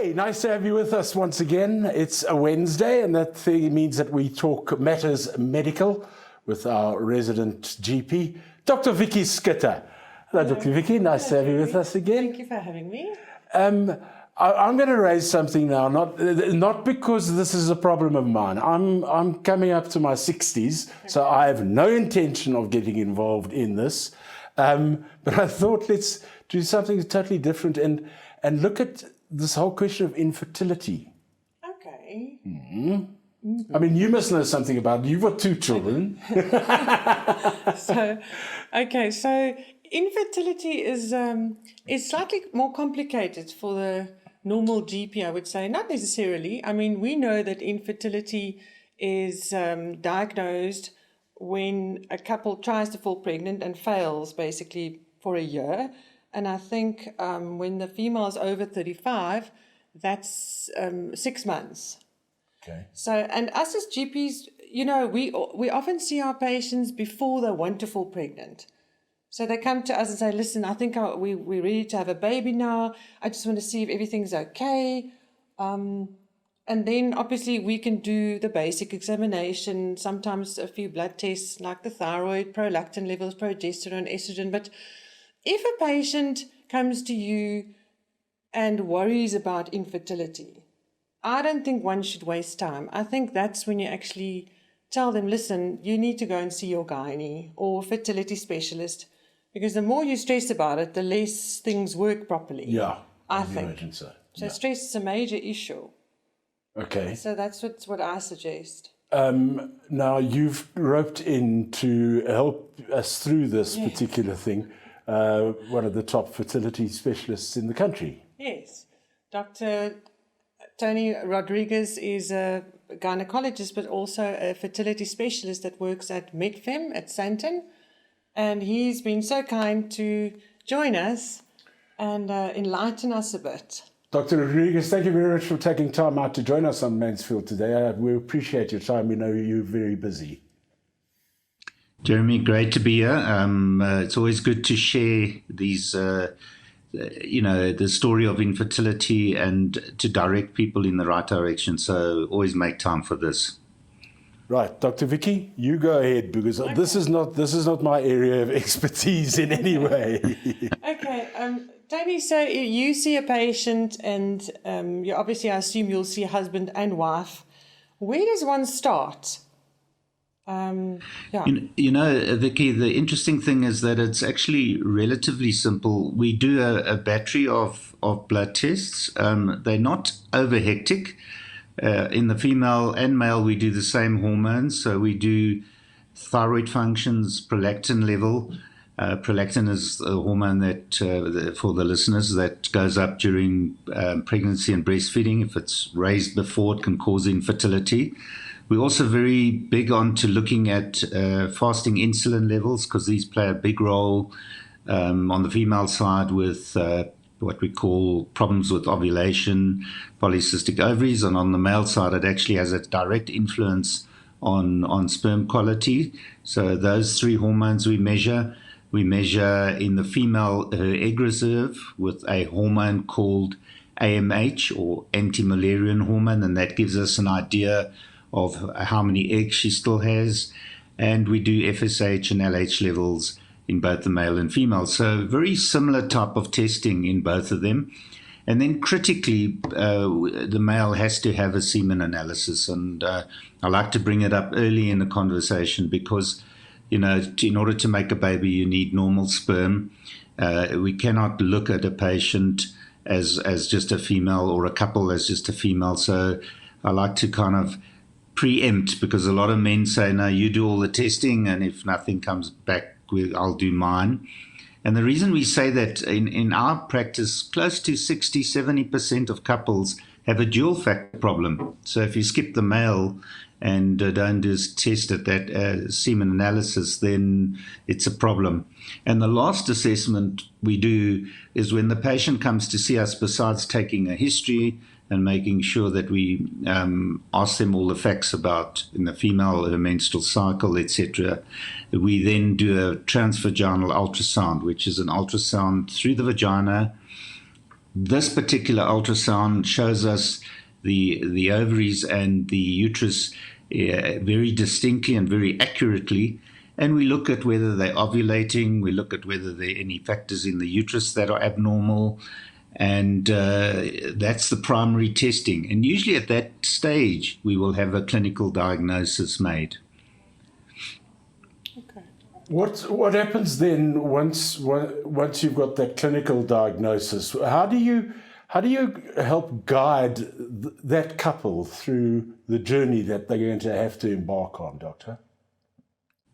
Hey, nice to have you with us once again. It's a Wednesday, and that means that we talk matters medical with our resident GP, Dr.Vicki Schutte. Hello, Dr. Vicki. Nice to have you with us again. Thank you for having me. I'm going to raise something now, not because this is a problem of mine. I'm coming up to my 60s, so I have no intention of getting involved in this. But I thought let's do something totally different and look at this whole question of infertility. Okay. I mean, you must know something about it. You've got 2 children. So infertility is slightly more complicated for the normal GP, I would say. Not necessarily. I mean, we know that infertility is diagnosed when a couple tries to fall pregnant and fails basically for a year. And I think when the female is over 35, that's 6 months. Okay. So, and us as GPs, you know, we often see our patients before they want to fall pregnant. So they come to us and say, listen, I think we're ready to have a baby now. I just want to see if everything's okay. And then obviously we can do the basic examination, sometimes a few blood tests like the thyroid, prolactin levels, progesterone, estrogen. But if a patient comes to you and worries about infertility, I don't think one should waste time. I think that's when you actually tell them, listen, you need to go and see your gynae or fertility specialist, because the more you stress about it, the less things work properly. Yeah, I think. imagine so. So Yeah. stress is a major issue. Okay. So that's what I suggest. Now, you've roped in to help us through this particular thing, one of the top fertility specialists in the country. Yes. Dr. Tony Rodriguez is a gynecologist, but also a fertility specialist that works at MedFem at Sandton. And he's been so kind to join us and enlighten us a bit. Dr. Rodriguez, thank you very much for taking time out to join us on Mansfield today. We appreciate your time. We know you're very busy. Jeremy, great to be here. It's always good to share these, the story of infertility and to direct people in the right direction. So always make time for this. Right, Dr. Vicki, you go ahead, because this is not my area of expertise in any way. Okay, Tony, so you see a patient and you obviously, I assume you'll see a husband and wife. Where does one start? Vicki, the interesting thing is that it's actually relatively simple. We do a battery of blood tests. They're not over hectic. In the female and male, we do the same hormones. So we do thyroid functions, prolactin level. Prolactin is a hormone that, for the listeners, that goes up during pregnancy and breastfeeding. If it's raised before, it can cause infertility. We're also very big on to looking at fasting insulin levels, because these play a big role on the female side with what we call problems with ovulation, polycystic ovaries, and on the male side, it actually has a direct influence on sperm quality. So those 3 hormones we measure. We measure in the female her egg reserve with a hormone called AMH, or anti-Mullerian hormone, and that gives us an idea of how many eggs she still has. And we do FSH and LH levels in both the male and female. So very similar type of testing in both of them. And then critically, the male has to have a semen analysis. And I like to bring it up early in the conversation because, in order to make a baby, you need normal sperm. We cannot look at a patient as just a female, or a couple as just a female. So I like to kind of preempt, because a lot of men say, no, you do all the testing, and if nothing comes back, I'll do mine. And the reason we say that, in our practice, close to 60-70% of couples have a dual factor problem. So if you skip the male and don't just test at that semen analysis, then it's a problem. And the last assessment we do is when the patient comes to see us, besides taking a history and making sure that we ask them all the facts about, in the female, her menstrual cycle, etc. We then do a transvaginal ultrasound, which is an ultrasound through the vagina this particular ultrasound shows us the ovaries and the uterus very distinctly and very accurately. And we look at whether they're ovulating, we look at whether there are any factors in the uterus that are abnormal, and that's the primary testing. And usually at that stage, we will have a clinical diagnosis made. Okay. What happens then once you've got that clinical diagnosis? How do you help guide that couple through the journey that they're going to have to embark on, Doctor?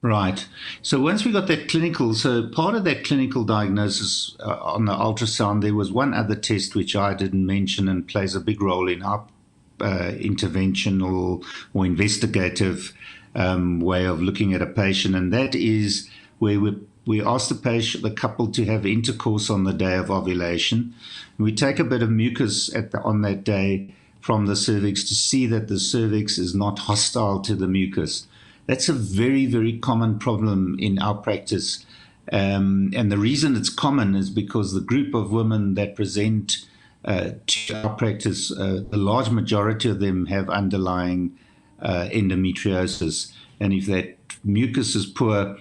Right. So once we got that clinical, so part of that clinical diagnosis on the ultrasound, there was one other test which I didn't mention and plays a big role in our interventional or investigative way of looking at a patient, and that is where we ask the couple to have intercourse on the day of ovulation. We take a bit of mucus on that day from the cervix to see that the cervix is not hostile to the mucus. That's a very, very common problem in our practice. And the reason it's common is because the group of women that present to our practice, the large majority of them have underlying endometriosis. And if that mucus is poor,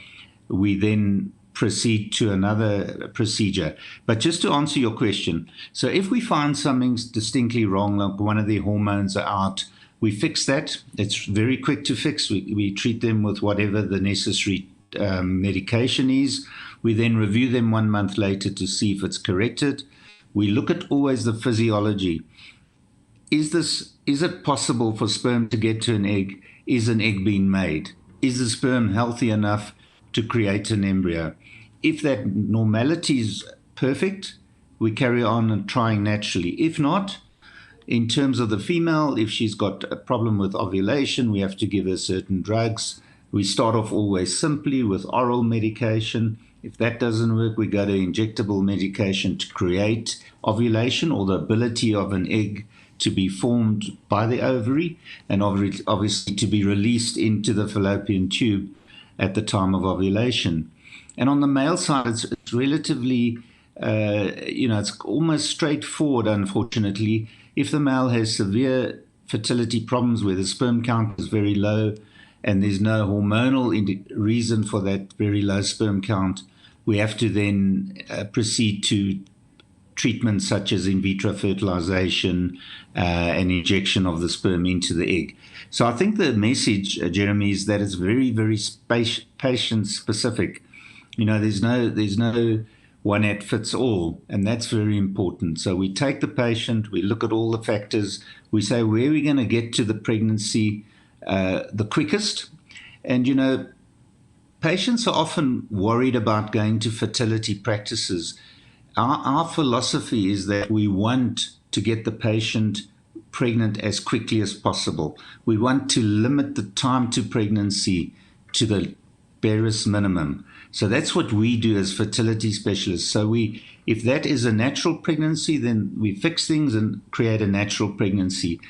we then proceed to another procedure. But just to answer your question, so if we find something's distinctly wrong, like one of their hormones are out, we fix that. It's very quick to fix. We treat them with whatever the necessary medication is. We then review them 1 month later to see if it's corrected. We look at always the physiology. Is it possible for sperm to get to an egg? Is an egg being made? Is the sperm healthy enough to create an embryo? If that normality is perfect, we carry on and trying naturally. If not, in terms of the female, if she's got a problem with ovulation, we have to give her certain drugs. We start off always simply with oral medication. If that doesn't work, we go to injectable medication to create ovulation or the ability of an egg to be formed by the ovary and obviously to be released into the fallopian tube at the time of ovulation. And on the male side, it's relatively, it's almost straightforward, unfortunately. If the male has severe fertility problems where the sperm count is very low and there's no hormonal reason for that very low sperm count, we have to then proceed to treatments such as in vitro fertilization and injection of the sperm into the egg. So I think the message, Jeremy, is that it's very, very patient specific. There's no one that fits all, and that's very important. So we take the patient, we look at all the factors, we say where are we going to get to the pregnancy the quickest. And patients are often worried about going to fertility practices. Our philosophy is that we want to get the patient pregnant as quickly as possible. We want to limit the time to pregnancy to the barest minimum. So that's what we do as fertility specialists. So if that is a natural pregnancy, then we fix things and create a natural pregnancy.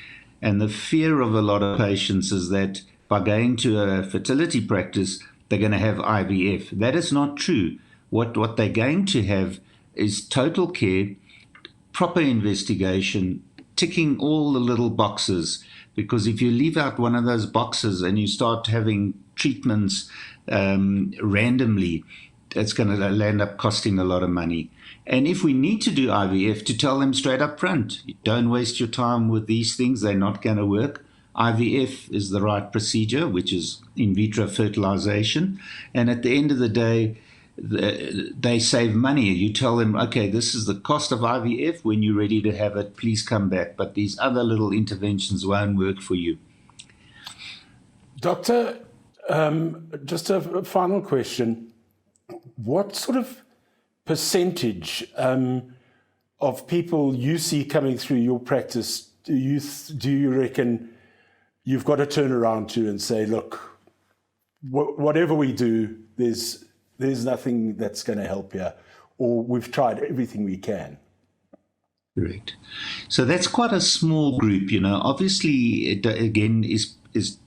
And the fear of a lot of patients is that by going to a fertility practice, they're going to have IVF. That is not true. What they're going to have is total care, proper investigation, ticking all the little boxes. Because if you leave out one of those boxes and you start having treatments randomly, it's going to land up costing a lot of money. And if we need to do IVF, to tell them straight up front, don't waste your time with these things, they're not going to work. IVF is the right procedure, which is in vitro fertilization. And at the end of the day, they save money. You tell them, okay, this is the cost of IVF. When you're ready to have it, please come back. But these other little interventions won't work for you. Doctor, just a final question. What sort of percentage of people you see coming through your practice do you reckon you've got to turn around to and say, look, whatever we do, there's nothing that's going to help here, or we've tried everything we can? Correct. So that's quite a small group, Obviously, it again is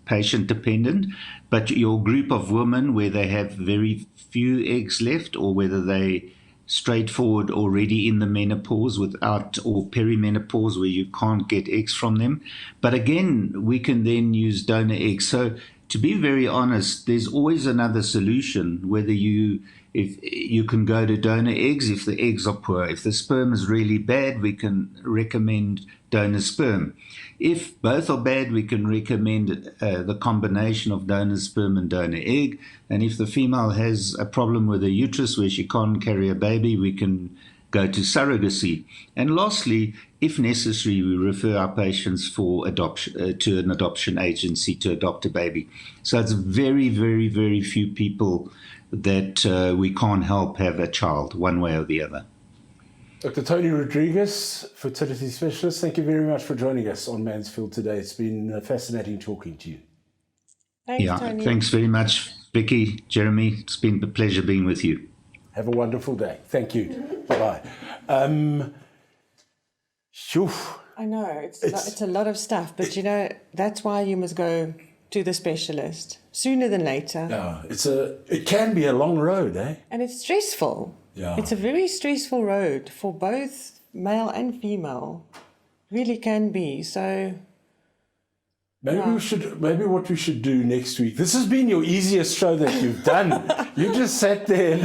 patient dependent, but your group of women where they have very few eggs left, or whether they straightforward already in the menopause without, or perimenopause where you can't get eggs from them. But again, we can then use donor eggs. So to be very honest, there's always another solution, whether if you can go to donor eggs if the eggs are poor. If the sperm is really bad, we can recommend donor sperm. If both are bad, we can recommend the combination of donor sperm and donor egg. And if the female has a problem with her uterus where she can't carry a baby, we can go to surrogacy. And lastly, if necessary, we refer our patients for adoption to an adoption agency to adopt a baby. So it's very, very, very few people that we can't help have a child one way or the other. Dr. Tony Rodriguez, fertility specialist, thank you very much for joining us on Mansfield today. It's been fascinating talking to you. Thanks, Tony. Thanks very much, Vicki, Jeremy. It's been a pleasure being with you. Have a wonderful day. Thank you. Bye-bye. I know, it's a lot of stuff, but that's why you must go to the specialist sooner than later. Yeah, it can be a long road, eh? And it's stressful. Yeah. It's a very stressful road for both male and female. Really can be. So maybe what we should do next week. This has been your easiest show that you've done. You just sat there.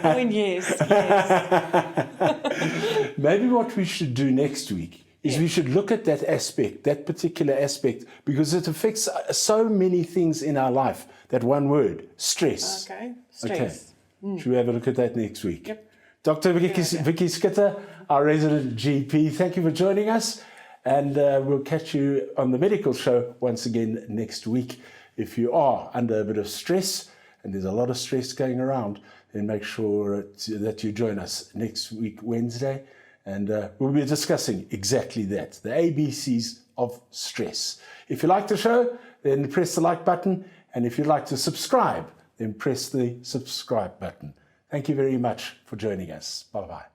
I know. Yes. Maybe what we should do next week is we should look at that particular aspect, because it affects so many things in our life. That one word, stress. Okay, stress. Should we have a look at that next week? Yep. Dr. Vicki Schutte, our resident GP, thank you for joining us. And we'll catch you on the medical show once again next week. If you are under a bit of stress, and there's a lot of stress going around, then make sure that you join us next week, Wednesday. And we'll be discussing exactly that, the ABCs of stress. If you like the show, then press the like button. And if you'd like to subscribe, then press the subscribe button. Thank you very much for joining us. Bye-bye.